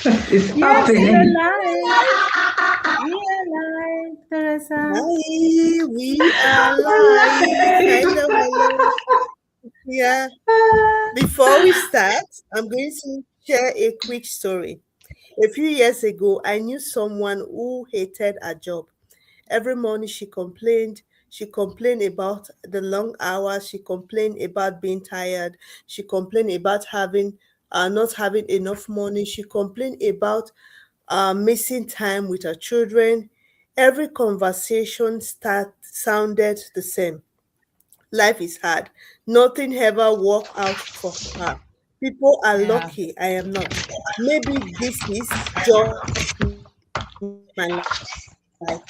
It's Yes, we are happening. live. We are live, Teresa. Hi, we are live. Hello, hello. Yeah. Before we start, I'm going to share a quick story. A few years ago, I knew someone who hated her job. Every morning she complained. She complained about the long hours. She complained about being tired. She complained about having not having enough money. She complained about missing time with her children. Every conversation sounded the same. Life is hard. Nothing ever worked out for her. People are Yeah. lucky. I am not. Maybe this is just my life.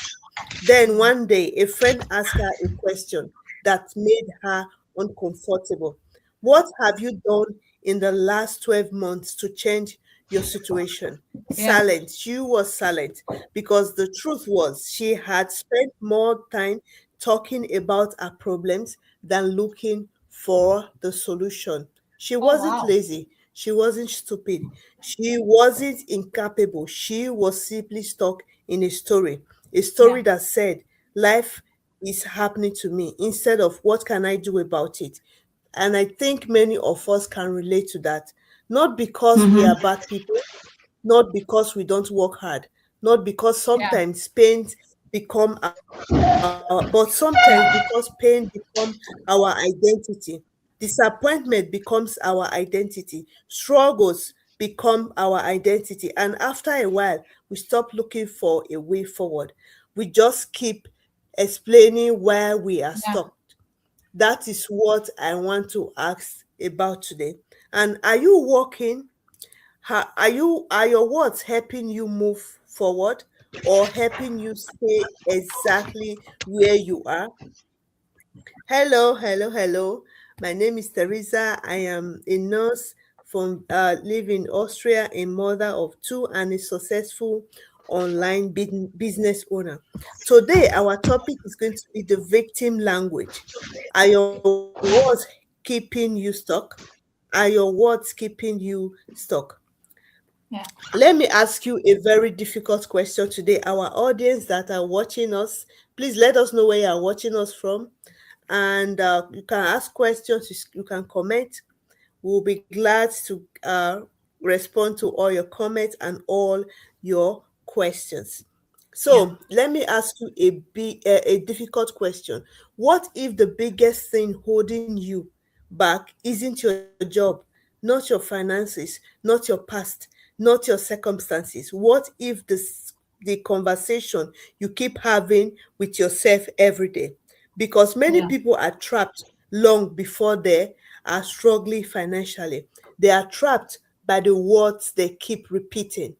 Then one day, a friend asked her a question that made her uncomfortable. What have you done in the last 12 months to change your situation? Silent. She Yeah. was silent because the truth was she had spent more time talking about her problems than looking for the solution. She Oh, wasn't wow. lazy. She wasn't stupid. She wasn't incapable. She was simply stuck in a Yeah. story that said, life is happening to me instead of what can I do about it. And I think many of us can relate to that. Not because we are Mm-hmm. bad people, not because we don't work hard, not because Yeah. sometimes pains become but sometimes because pain become our identity. Disappointment becomes our identity. Struggles become our identity. And after a while, we stop looking for a way forward. We just keep explaining where we are Yeah. stuck. That is what I want to ask about today. And are you working? Are your words helping you move forward or helping you stay exactly where you are? Hello, hello, hello. My name is Teresa. I am a nurse from live in Austria, a mother of two, and a successful online business owner. Today, our topic is going to be the victim language. Are your words keeping you stuck? Are your words keeping you stuck? Yeah. Let me ask you a very difficult question today. Our audience that are watching us, please let us know where you are watching us from. And you can ask questions, you can comment. We'll be glad to respond to all your comments and all your questions. Yeah. So let me ask you a difficult question. What if the biggest thing holding you back isn't your job, not your finances, not your past, not your circumstances? What if the conversation you keep having with yourself every day? Because many Yeah. people are trapped long before they are struggling financially. They are trapped by the words they keep repeating.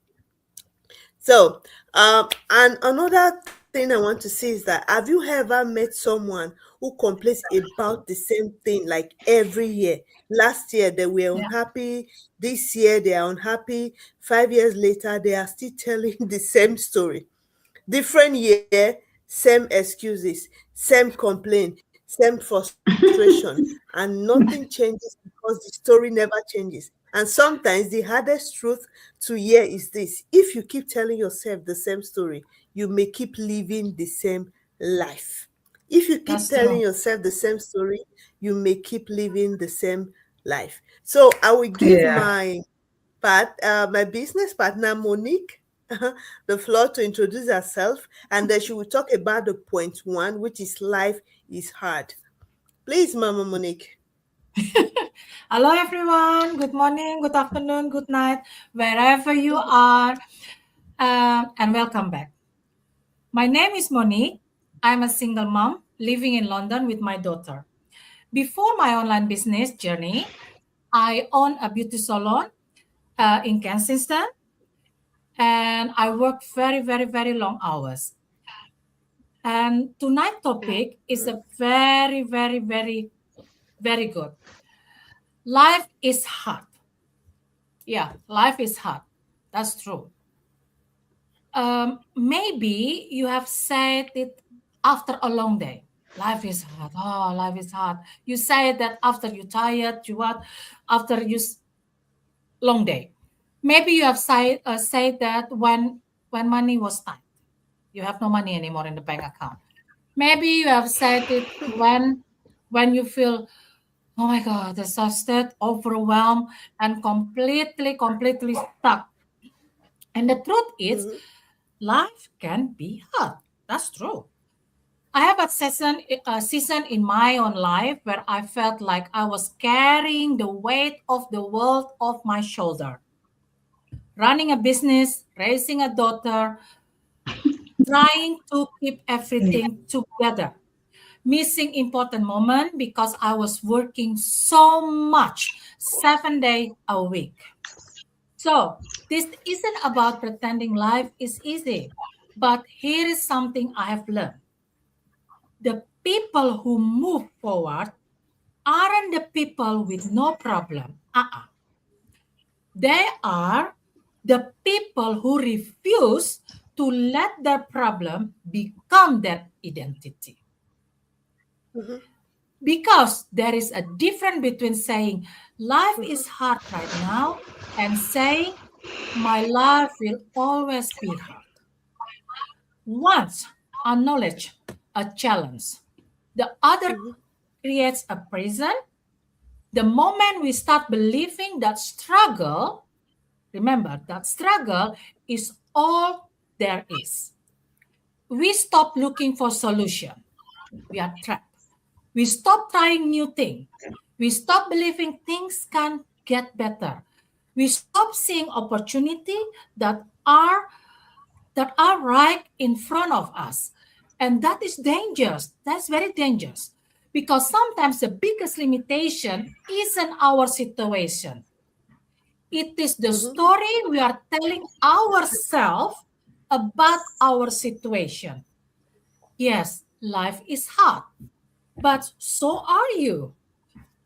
So, and another thing I want to say is that have you ever met someone who complains about the same thing like every year? Last year they were Yeah. unhappy, this year they are unhappy, 5 years later they are still telling the same story. Different year, same excuses, same complaint, same frustration, and nothing changes because the story never changes. And sometimes the hardest truth to hear is this: if you keep telling yourself the same story, you may keep living the same life. If you keep That's telling true. yourself the same story, you may keep living the same life. So I will give Yeah. my business partner Monique the floor to introduce herself, and then she will talk about the point one, which is life is hard. Please, Mama Monique. Hello, everyone. Good morning, good afternoon, good night, wherever you are, and welcome back. My name is Monique. I'm a single mom living in London with my daughter. Before my online business journey, I own a beauty salon in Kensington, and I work very, very, very long hours. And tonight topic is a very, very, very, very good. Life is hard. Yeah, life is hard. That's true. Maybe you have said it after a long day. Life is hard. Oh, life is hard. You say that after you tired, you what? After long day. Maybe you have said that when money was tight, you have no money anymore in the bank account. Maybe you have said it when you feel, oh my God, exhausted, overwhelmed, and completely stuck. And the truth is, Mhm. life can be hard. That's true. I have a season in my own life where I felt like I was carrying the weight of the world off my shoulder. Running a business, raising a daughter, trying to keep everything together, missing important moment because I was working so much, 7 days a week. So this isn't about pretending life is easy, but here is something I have learned. The people who move forward aren't the people with no problem. They are the people who refuse to let their problem become their identity. Mhm. Because there is a difference between saying life is hard right now and saying my life will always be hard. Once acknowledge a challenge, the other Mhm. creates a prison. The moment we start believing that struggle, remember that struggle is all there is. We stop looking for solution. We are trapped. We stop trying new things. We stop believing things can get better. We stop seeing opportunity that are that are right in front of us. And that is dangerous. That's very dangerous. Because sometimes the biggest limitation isn't our situation. It is the Mhm. story we are telling ourselves about our situation. Yes, life is hard, but so are you.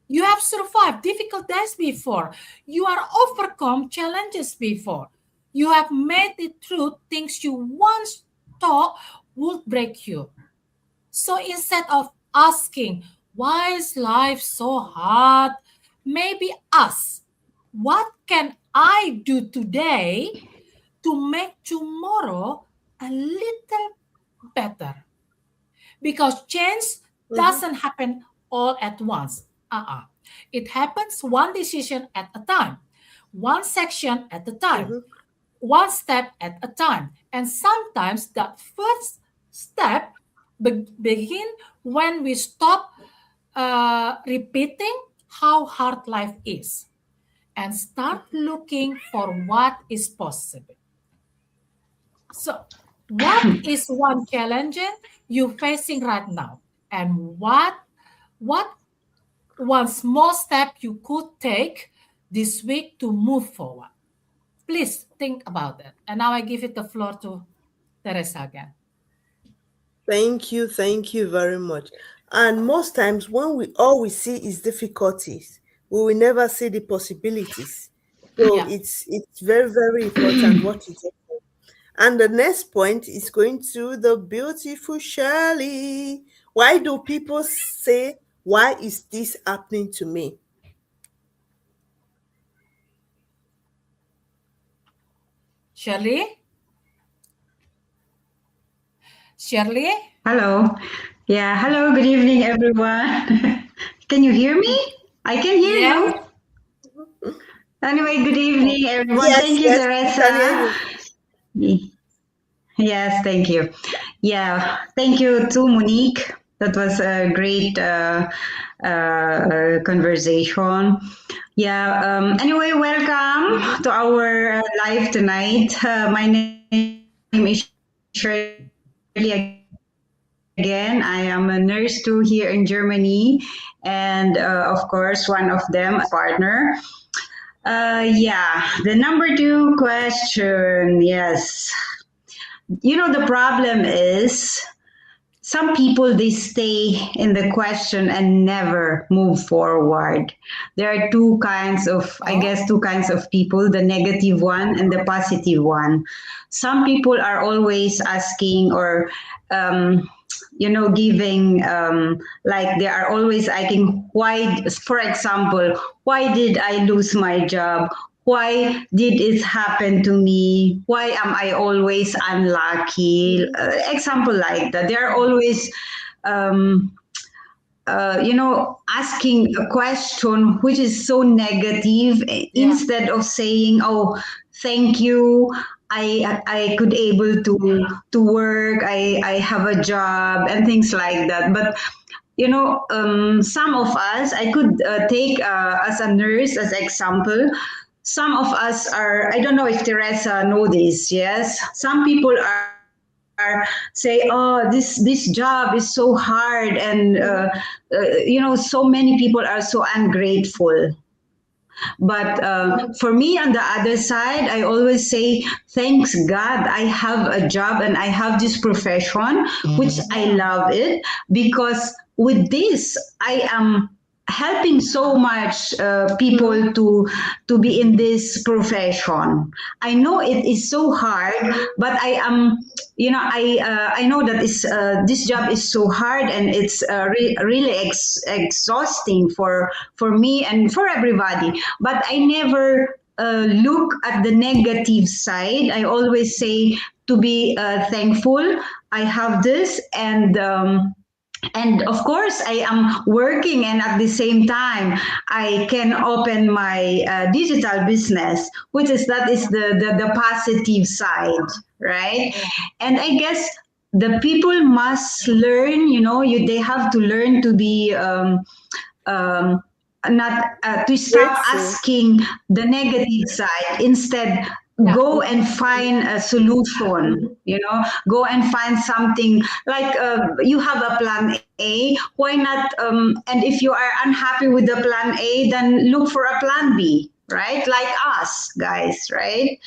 You have survived difficult days before. You are overcome challenges before. You have made it through things you once thought would break you. So instead of asking, why is life so hard? Maybe ask, what can I do today to make tomorrow a little better? Because change Mhm. doesn't happen all at once. It happens one decision at a time, one section at a time, Mhm. one step at a time. And sometimes that first step begin when we stop repeating how hard life is and start looking for what is possible. So, what is one challenge you're facing right now? And what one small step you could take this week to move forward? Please think about it. And now I give it the floor to Teresa again. Thank you very much. And most times, when we all we see is difficulties, we will never see the possibilities. So Yeah. it's very important what you say. And the next point is going to the beautiful Shirley. Why do people say, why is this happening to me? Shirley? Shirley? Hello. Yeah, hello, good evening, everyone. Can you hear me? I can hear Yes. you. Anyway, good evening, everyone. Yes, Thank you, yes, we can hear Teresa. you. Yes, thank you. Yeah, thank you to Monique. That was a great conversation. Yeah, anyway, welcome Mhm. to our live tonight. My name is Shirley again. I am a nurse too here in Germany. And of course, one of them as a partner. Yeah, the number two question. Yes. The problem is some people they stay in the question and never move forward. There are Oh, two kinds of people, the negative one and the positive one. Some people are always asking or um, giving like they are always asking why, for example, why did I lose my job, why did it happen to me? Why am I always unlucky? Example like that. They are always, asking a question which is so negative instead of saying, "Oh, thank you. I could able to work. I have a job and things like that." But some of us, I could take as a nurse as example. Some of us are, I don't know if Teresa know this, yes. Some people are say, oh, this job is so hard, and so many people are so ungrateful. But for me, on the other side, I always say, thanks God, I have a job and I have this profession, which I love it, because with this, I am helping so much people to be in this profession. I know it is so hard, but I am, I know that this job is so hard, and it's really exhausting for me and for everybody. But I never look at the negative side. I always say to be thankful. I have this, and of course I am working, and at the same time I can open my digital business, that is the positive side, right? And I guess the people must learn, they have to learn to be not to stop Grateful. asking the negative side. Instead, go and find a solution, go and find something like you have a plan A, why not, and if you are unhappy with the plan A, then look for a plan B, right? Like us guys, right?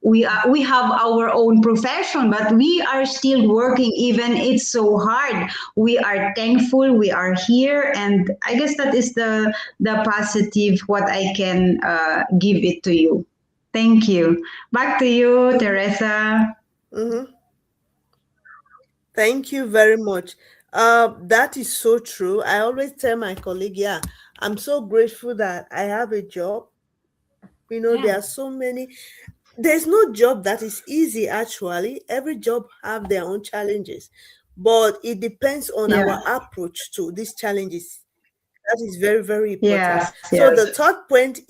We have our own profession, but we are still working, even it's so hard. We are thankful we are here, and I guess that is the positive what I can give it to you. Thank you. Back to you, Teresa. Thank you very much. That is so true. I always tell my colleague, yeah, I'm so grateful that I have a job. There are so many. There's no job that is easy, actually. Every job have their own challenges, but it depends on our approach to these challenges. That is very, very important. Yes, So the third point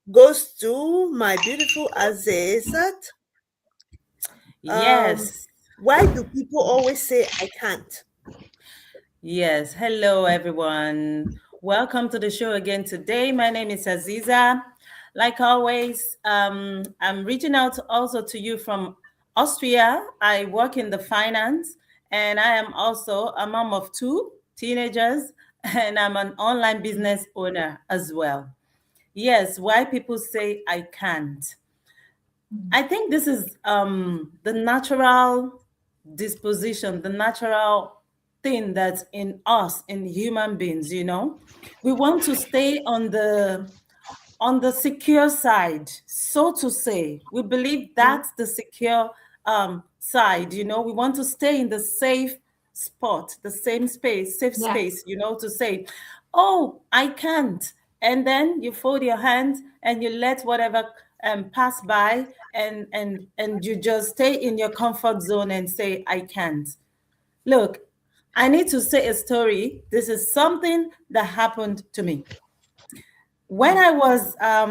goes to my beautiful Azizat. Yes. Why do people always say I can't? Yes. Hello, everyone. Welcome to the show again today. My name is Aziza. Like always, I'm reaching out also to you from Austria. I work in the finance, and I am also a mom of 2 teenagers, and I'm an online business owner as well. Yes, why people say I can't. I think this is the natural disposition, the natural thing that's in us, in human beings. We want to stay on the secure side, so to say. We believe that's the secure side. We want to stay in the safe spot, the safe space, to say, oh, I can't. And then you fold your hands and you let whatever pass by, and you just stay in your comfort zone and say, I can't. Look, I need to say a story. This is something that happened to me. When I was I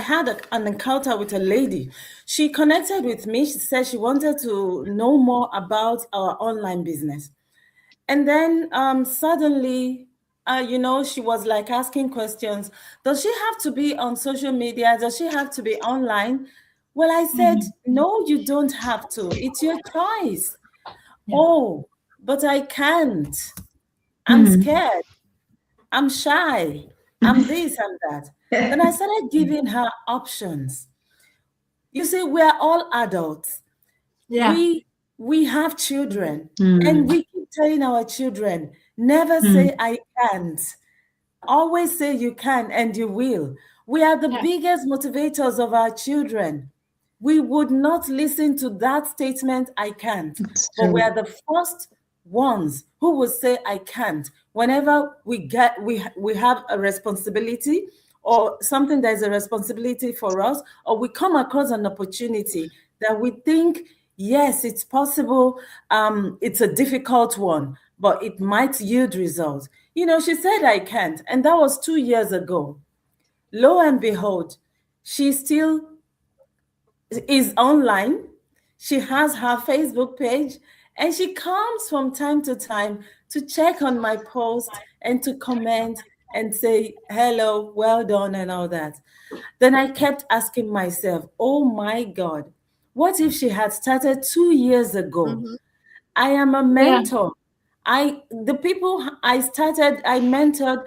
had an encounter with a lady. She connected with me. She said she wanted to know more about our online business. And then suddenly, she was like asking questions. Does she have to be on social media? Does she have to be online? Well, I said, no, you don't have to. It's your choice. Oh, but I can't. I'm scared. I'm shy. I'm this and that. Then I started giving her options. You see, we're all adults. Yeah. We have children, and we keep telling our children, never say I can't. Always say you can, and you will. We are the biggest motivators of our children. We would not listen to that statement, I can't. But we are the first ones who will say I can't whenever we have a responsibility or something that is a responsibility for us, or we come across an opportunity that we think, yes, it's possible, it's a difficult one, but it might yield results. She said I can't, and that was 2 years ago. Lo and behold, she still is online. She has her Facebook page, and she comes from time to time to check on my post and to comment and say, hello, well done, and all that. Then I kept asking myself, oh my God, what if she had started 2 years ago? I am a mentor. The people I mentored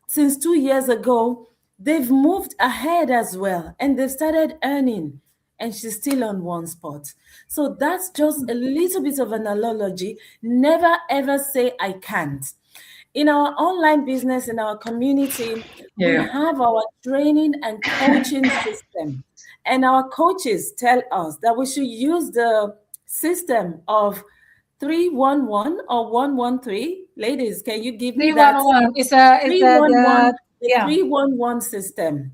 since 2 years ago, they've moved ahead as well, and they've started earning, and she's still on one spot. So that's just a little bit of an analogy. Never ever say I can't. In our online business, in our community, we have our training and coaching system. And our coaches tell us that we should use the system of 311 or 113. Ladies, can you give me that? 311. It's a 311, the 311 system.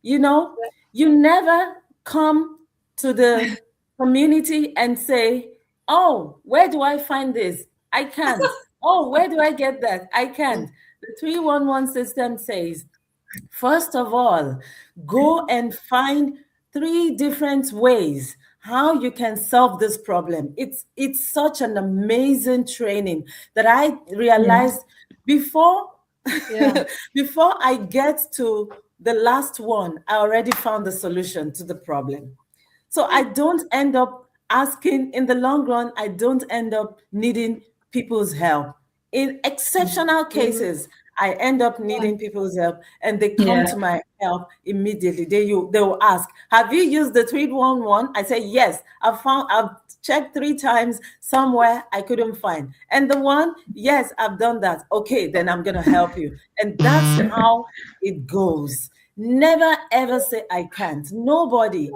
You never come to the community and say, oh, where do I find this? I can't. Oh, where do I get that? I can't. The 311 system says, first of all, go and find 3 different ways how you can solve this problem. It's such an amazing training that I realized before I get to the last one, I already found the solution to the problem. So I don't end up asking, in the long run, I don't end up needing people's help. In exceptional cases, I end up needing people's help, and they come to my help immediately. They will ask, have you used the 311? I say, yes, I've checked 3 times somewhere I couldn't find. And the one, yes, I've done that. Okay, then I'm going to help you. And that's how it goes. Never ever say I can't. Nobody.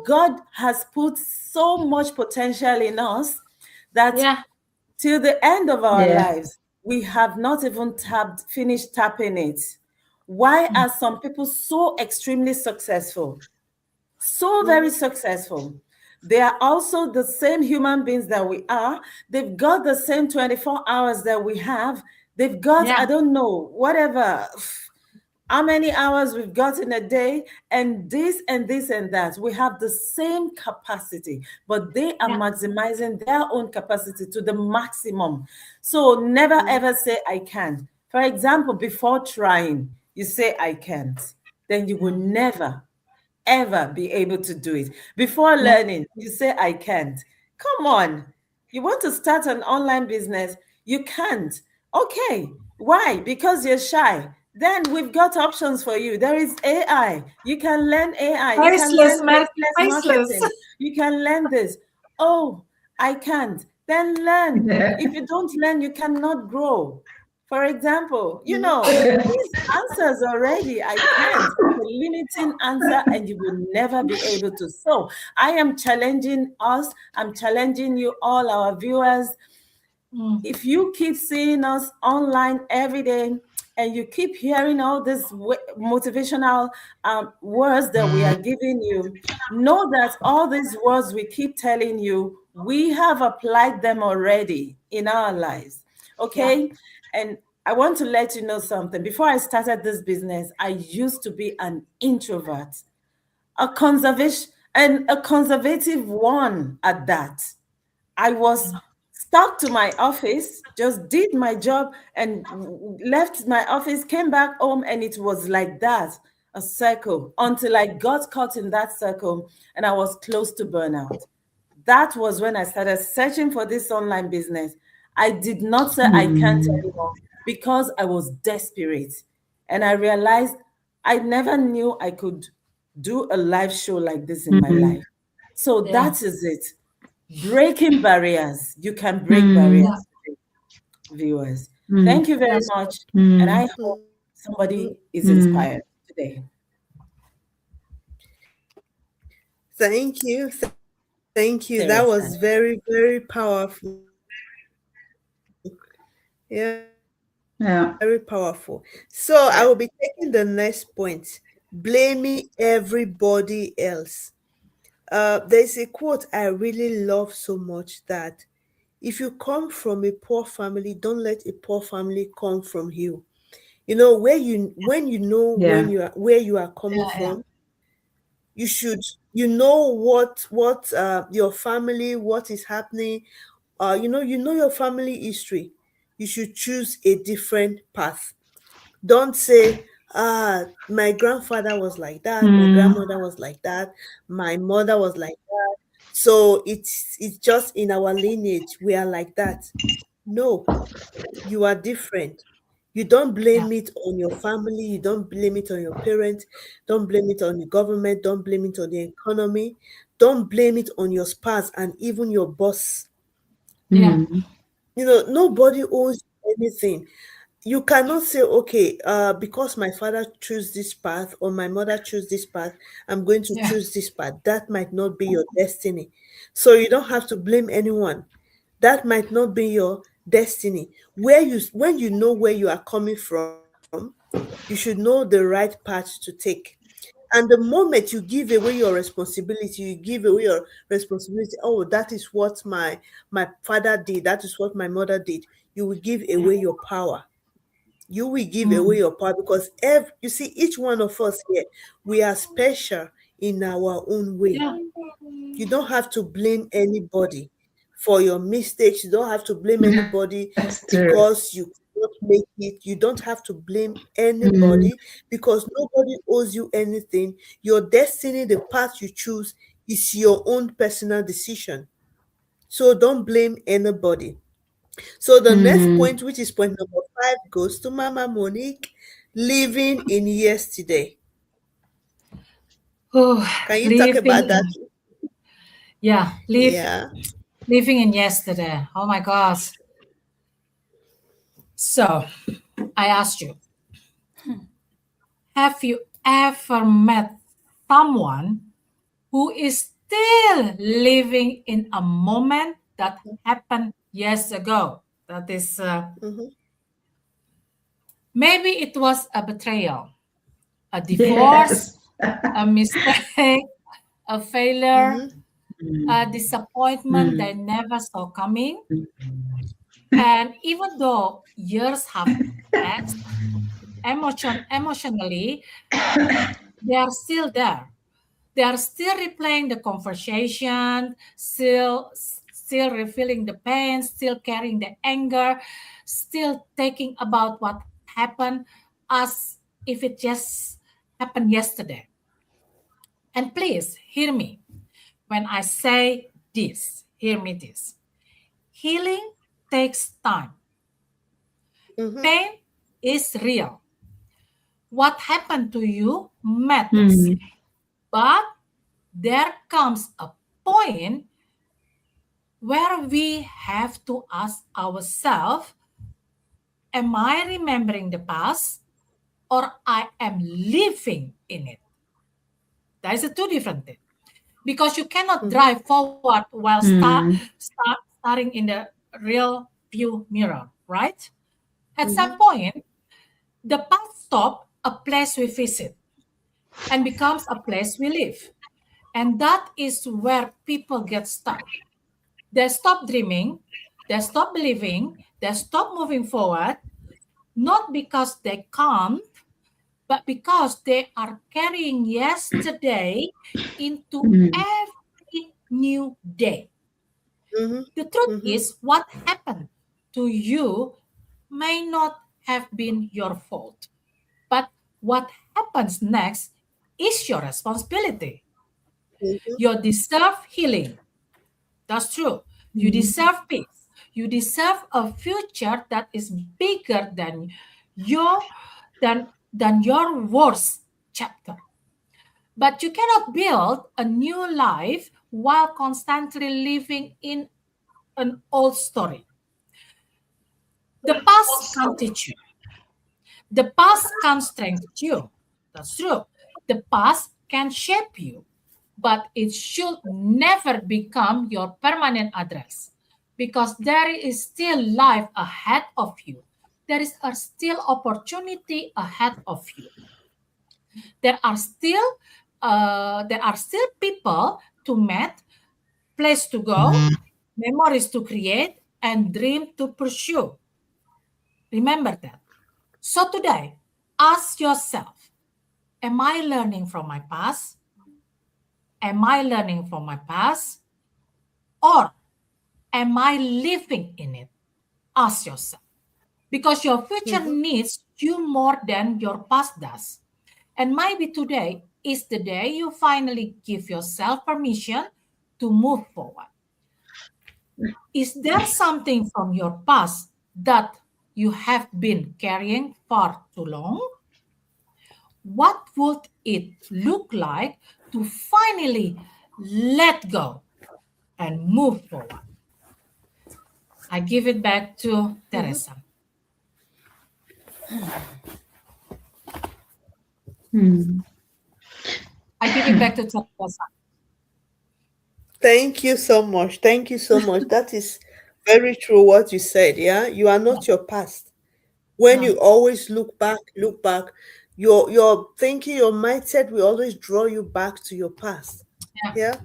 God has put so much potential in us that till the end of our lives, we have not even finished tapping it. Why are some people so extremely successful? So very successful. They are also the same human beings that we are. They've got the same 24 hours that we have. They've got, I don't know, whatever, how many hours we've got in a day, and this and this and that. We have the same capacity, but they are maximizing their own capacity to the maximum. So never ever say I can't. For example, before trying, you say I can't. Then you will never, ever be able to do it. Before learning, you say I can't. Come on. You want to start an online business, you can't. Okay. Why? Because you're shy. Then we've got options for you. There is AI. You can learn AI. You can learn marketing. You can learn this. Oh, I can't. Then learn. If you don't learn, you cannot grow. For example, these answers already, I can't. It's a limiting answer, and you will never be able to. So I am challenging us. I'm challenging you, all our viewers. If you keep seeing us online every day, and you keep hearing all these motivational words that we are giving you, know that all these words we keep telling you, we have applied them already in our lives. Okay? And I want to let you know something. Before I started this business, I used to be an introvert, a conservative one at that. I was stuck to my office, just did my job and left my office, came back home, and it was like that, a circle, until I got caught in that circle and I was close to burnout. That was when I started searching for this online business. I did not say I can't anymore because I was desperate. And I realized I never knew I could do a live show like this in my life. So that is it. Breaking barriers. You can break barriers, viewers. Thank you very much. And I hope somebody is inspired today. Thank you. Thank you. That was very, very powerful. Yeah, Yeah. very powerful. So I will be taking the next point, blaming everybody else. There's a quote I really love so much that if you come from a poor family, don't let a poor family come from you. You know, when you know when Yeah. you are where you are coming Yeah, yeah, from, you should you know what your family, what is happening, you know your family history. You should choose a different path. Don't say, my grandfather was like that, my Mm. grandmother was like that, my mother was like that, so it's just in our lineage we are like that. No, you are different. You don't yeah, blame it on your family, you don't blame it on your parents, don't blame it on the government, don't blame it on the economy, don't blame it on your spouse and even your boss. yeah, Mm. You know, nobody owes you anything. You cannot say, okay, because my father chose this path or my mother chose this path, I'm going to yeah, choose this path. That might not be your destiny. So you don't have to blame anyone. That might not be your destiny. When you know where you are coming from, you should know the right path to take. And the moment you give away your responsibility, you give away your responsibility. Oh, that is what my father did. That is what my mother did. You will give yeah. away your power. You will give away Mm. your power because you see, each one of us here, we are special in our own way. Yeah, You don't have to blame anybody for your mistakes. You don't have to blame anybody That's true. because you could not make it. You don't have to blame Mm. anybody because nobody owes you anything. Your destiny, the path you choose, is your own personal decision. So don't blame anybody. So the next Mm. point, which is point number 5, goes to Mama Monique, living in yesterday. oh, Can you talk living about that? in, yeah, Yeah. living in yesterday. Oh my gosh. So I asked you, have you ever met someone who is still living in a moment that happened years ago? That is, Mm-hmm. maybe it was a betrayal, a divorce, Yes. a mistake, a failure, Mm-hmm. a disappointment they Mm. never saw coming. And even though years have passed, emotionally, they are still there. They are still replaying the conversation, still refilling the pain, still carrying the anger, still thinking about what happened as if it just happened yesterday. And please hear me when I say this. Hear me this. Healing takes time. Mm-hmm. Pain is real. What happened to you matters. Mm. But there comes a point where we have to ask ourselves, am I remembering the past or I am living in it? That is a two different thing. Because you cannot Mm-hmm. drive forward while Mm. staring in the real view mirror, right? At Mm-hmm. some point, the past stops a place we visit and becomes a place we live. And that is where people get stuck. They stop dreaming, they stop believing, they stop moving forward, not because they can't, but because they are carrying yesterday into Mm. every new day. Mm-hmm. The truth Mm-hmm. is, what happened to you may not have been your fault, but what happens next is your responsibility. Mm-hmm. You deserve healing. That's true. You Mm. deserve peace. You deserve a future that is bigger than your than your worst chapter. But you cannot build a new life while constantly living in an old story. The past can't teach you. The past can strengthen you. That's true. The past can shape you, but it should never become your permanent address. because there is still life ahead of you. There is still opportunity ahead of you. There are still people to meet, place to go, memories to create, and dream to pursue. Remember that. So today, ask yourself, am I learning from my past? Am I learning from my past? Or am I living in it? Ask yourself. Because your future needs you more than your past does. And maybe today is the day you finally give yourself permission to move forward. Is there something from your past that you have been carrying for too long? What would it look like to finally let go and move forward? I give it back to Teresa. I give it back to Teresa. Thank you so much. Thank you so much. That is very true what you said. Yeah, you are not your past. When No. you always look back, your thinking, your mindset will always draw you back to your past. Yeah. Yeah.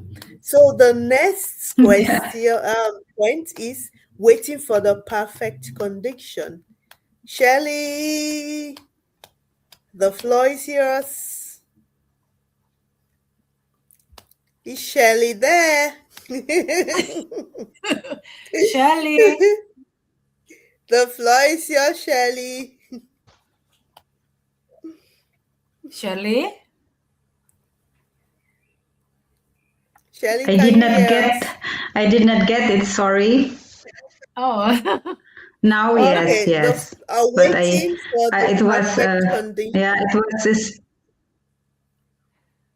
So the next question point is waiting for the perfect condition. Shelley, the floor is yours. Is Shelley there? Shelley, The floor is yours, Shelley. Shelley, Shelley, I can did you not hear get. us? I did not get it. Sorry. oh, Now, yes, Okay, yes. But waiting for the it was. perfect condition. Yeah, it was this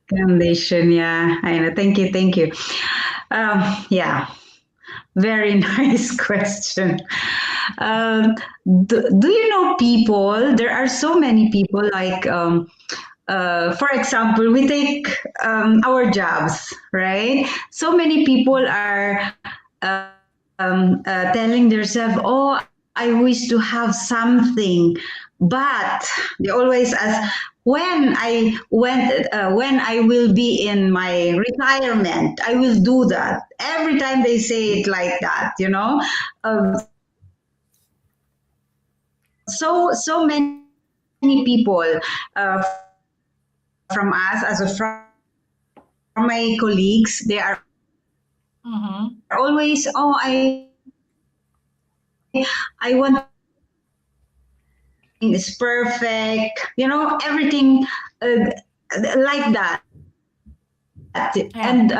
condition. Yeah, I know. Thank you. Thank you. Yeah. Very nice question. Um, do you know people? There are so many people like, for example, we take our jobs, right? So many people are telling themselves, "Oh, I wish to have something," but they always ask, when I will be in my retirement, I will do that. Every time they say it like that, you know. So many people from us, from my colleagues, they are always, oh, I want is perfect, you know, everything like that. And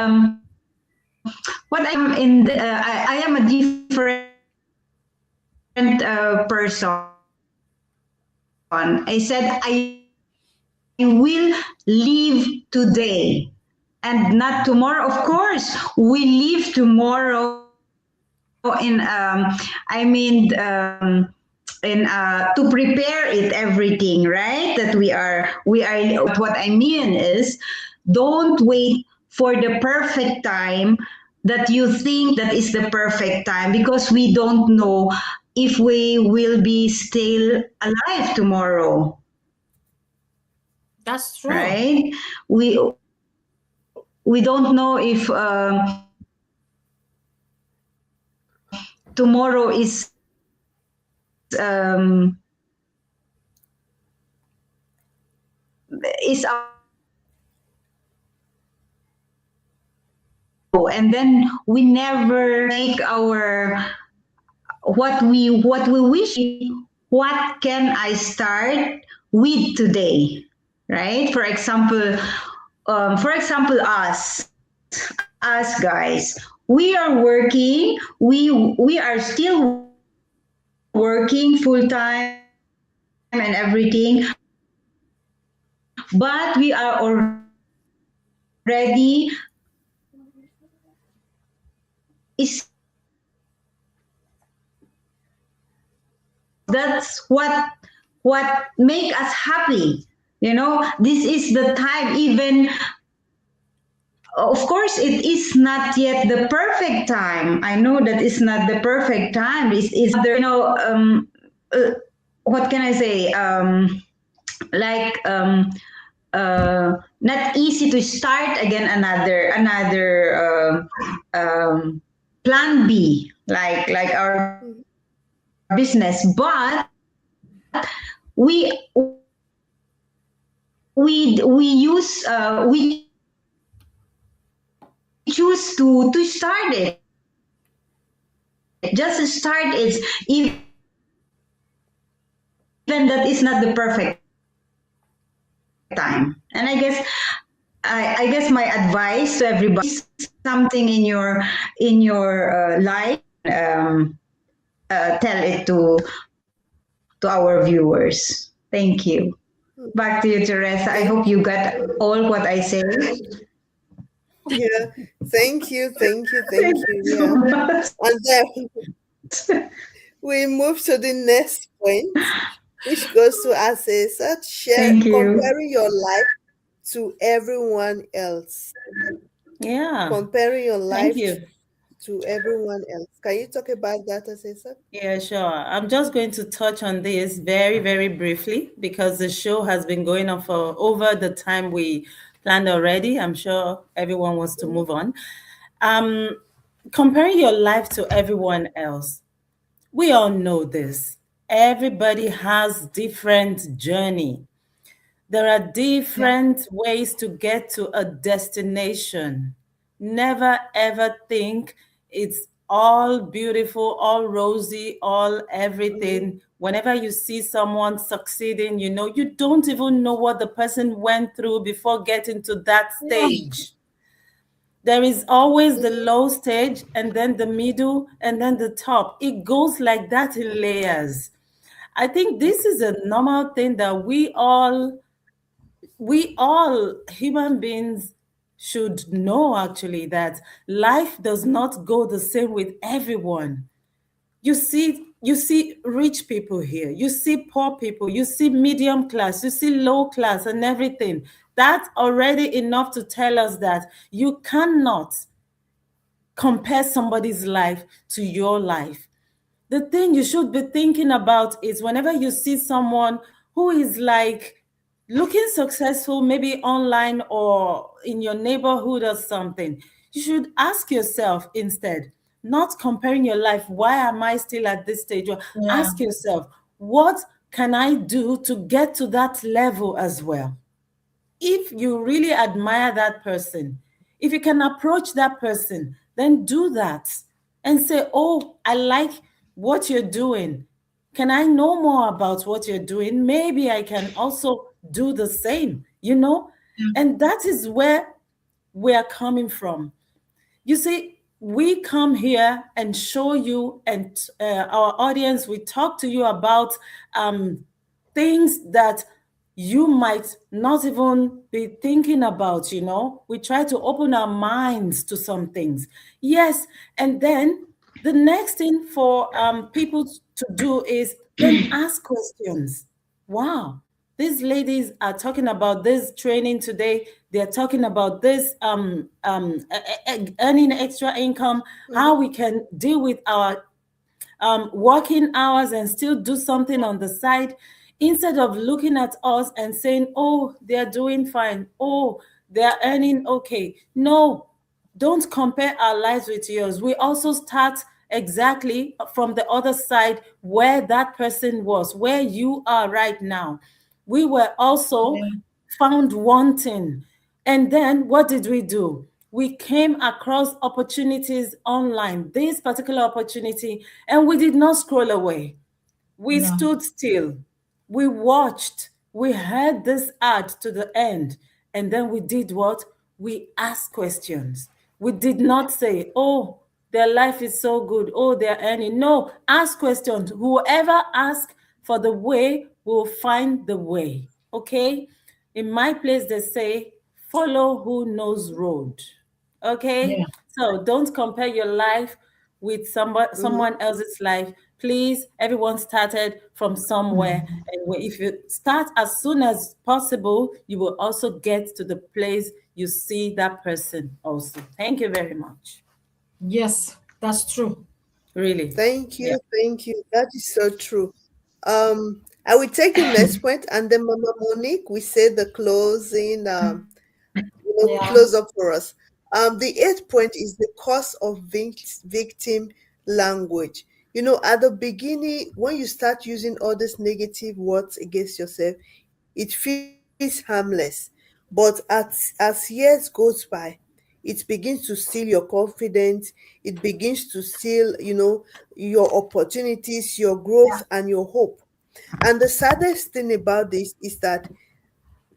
what I'm in, I am a different person. I said I will live today and not tomorrow. Of course, we live tomorrow in to prepare it everything, right? That we are. What I mean is, don't wait for the perfect time that you think that is the perfect time, because we don't know if we will be still alive tomorrow. that's true. Right? We don't know if tomorrow is and then we never make our what we wish. What can I start with today, right? For example, us guys, we are working. We are still working full time and everything, but we are already is that's what make us happy, you know. This is the time, even of course, it is not yet the perfect time. I know that it's not the perfect time. It's there, what can I say? Like not easy to start again another plan B, like our business, but we use we choose to start it, just to start it, even that is not the perfect time. And I guess my advice to everybody is something in your life, tell it to our viewers. Thank you. Back to you, Teresa. I hope you got all what I say. Yeah, thank you. Yeah. And then we move to the next point, which goes to Asesa. Share comparing your life to everyone else. Yeah. Comparing your life to everyone else. Can you talk about that, Asesa? Yeah, sure. I'm just going to touch on this very, very briefly because the show has been going on for over the time we planned already. I'm sure everyone wants to move on. Comparing your life to everyone else. We all know this. Everybody has different journey. There are different ways to get to a destination. Never ever think it's all beautiful, all rosy, all everything. Whenever you see someone succeeding, you don't even know what the person went through before getting to that stage. There is always the low stage, and then the middle, and then the top. It goes like that in layers. I think this is a normal thing that we all human beings should know, actually, that life does not go the same with everyone. You see rich people here, you see poor people, you see medium class, you see low class and everything. That's already enough to tell us that you cannot compare somebody's life to your life. The thing you should be thinking about is whenever you see someone who is like looking successful, maybe online or in your neighborhood or something, you should ask yourself instead, not comparing your life, why am I still at this stage? Or ask yourself, what can I do to get to that level as well? If you really admire that person, if you can approach that person, then do that and say, oh, I like what you're doing. Can I know more about what you're doing? Maybe I can also do the same, And that is where we are coming from. You see, we come here and show you and our audience, we talk to you about things that you might not even be thinking about, We try to open our minds to some things. Yes, and then the next thing for people to do is then ask questions. Wow, these ladies are talking about this training today. They're talking about this earning extra income, how we can deal with our working hours and still do something on the side, instead of looking at us and saying, oh, they're doing fine. Oh, they're earning okay. No, don't compare our lives with yours. We also start exactly from the other side where that person was, where you are right now. We were also found wanting. And then what did we do? We came across opportunities online, this particular opportunity, and we did not scroll away. We stood still. We watched. We heard this ad to the end. And then we did what? We asked questions. We did not say, oh, their life is so good. Oh, they're earning. No, ask questions. Whoever asks for the way will find the way. Okay? In my place, they say, follow who knows road. Okay? So don't compare your life with someone else's life. Please, everyone started from somewhere. And if you start as soon as possible, you will also get to the place you see that person also. Thank you very much. Yes, that's true. Really. Thank Yeah. you, thank you. That is so true. I will take the next point, and then Mama Monique, we say the closing, Yeah. close up for us. The eighth point is the cause of victim language. At the beginning, when you start using all these negative words against yourself, it feels harmless. But as years goes by, it begins to steal your confidence. It begins to steal, your opportunities, your growth, and your hope. And the saddest thing about this is that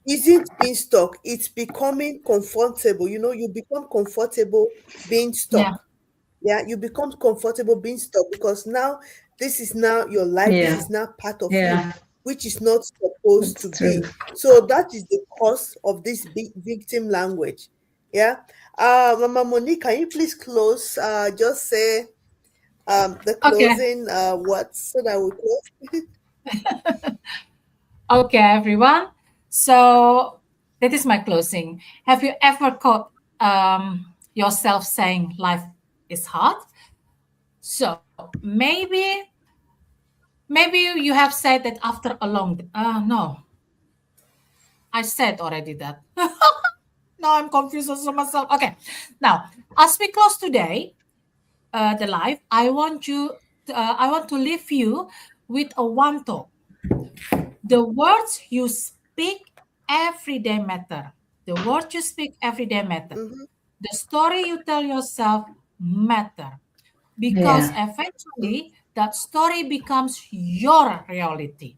isn't being stuck, it's becoming comfortable. You become comfortable being Yeah. stuck. Yeah, you become comfortable being stuck because now this is now your life, this Yeah. is now part of you, Yeah. which is not supposed to It's true. be. So that is the cause of this big victim language. Yeah. Mama Monique, can you please close? Just say the Okay. closing words so that we close. Okay, everyone. So that is my closing. Have you ever caught yourself saying life is hard? So maybe you have said that after a long. No, I said already that. Now I'm confused also myself. Okay, now as we close today, the live, I want to leave you with a one thought. The words you speak every day matter. The words you speak every day matter. Mhm, The story you tell yourself matter. Because Yeah. eventually that story becomes your reality.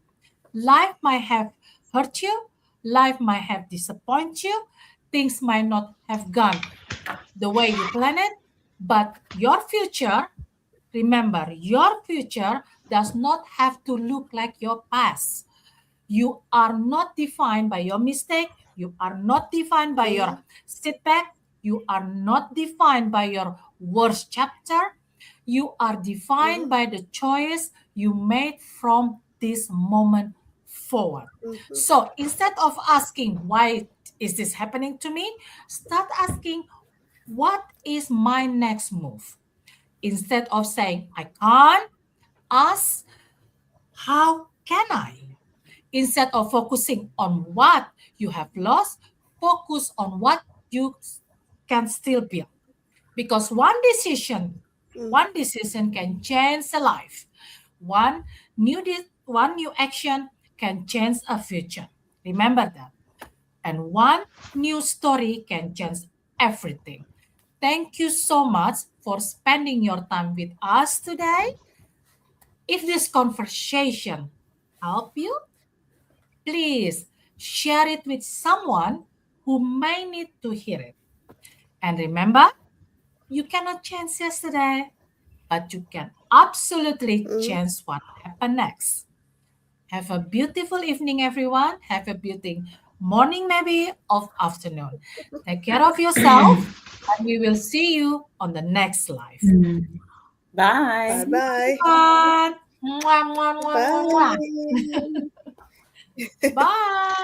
Life might have hurt you, life might have disappointed you, things might not have gone the way you plan it, but your future, remember, your future does not have to look like your past. You are not defined by your mistake. You are not defined by mhm, your setback. You are not defined by your worst chapter. You are defined mhm, by the choice you made from this moment forward. mhm, So instead of asking, why is this happening to me? Start asking, what is my next move? Instead of saying, I can't, ask, how can I? Instead of focusing on what you have lost, focus on what you can still build. Because mhm, one decision can change a life. One new action can change a future. Remember that. And one new story can change everything. Thank you so much for spending your time with us today. If this conversation helped you, please share it with someone who may need to hear it. And remember, you cannot change yesterday, but you can absolutely mhm. change what happened next. Have a beautiful evening, everyone. Have a beautiful morning, maybe, of afternoon. Take care of yourself, and we will see you on the next live. Mm. Bye Bye. See you, bye. everyone. Mwah, mwah, mwah, mwah, mwah. Bye. Bye.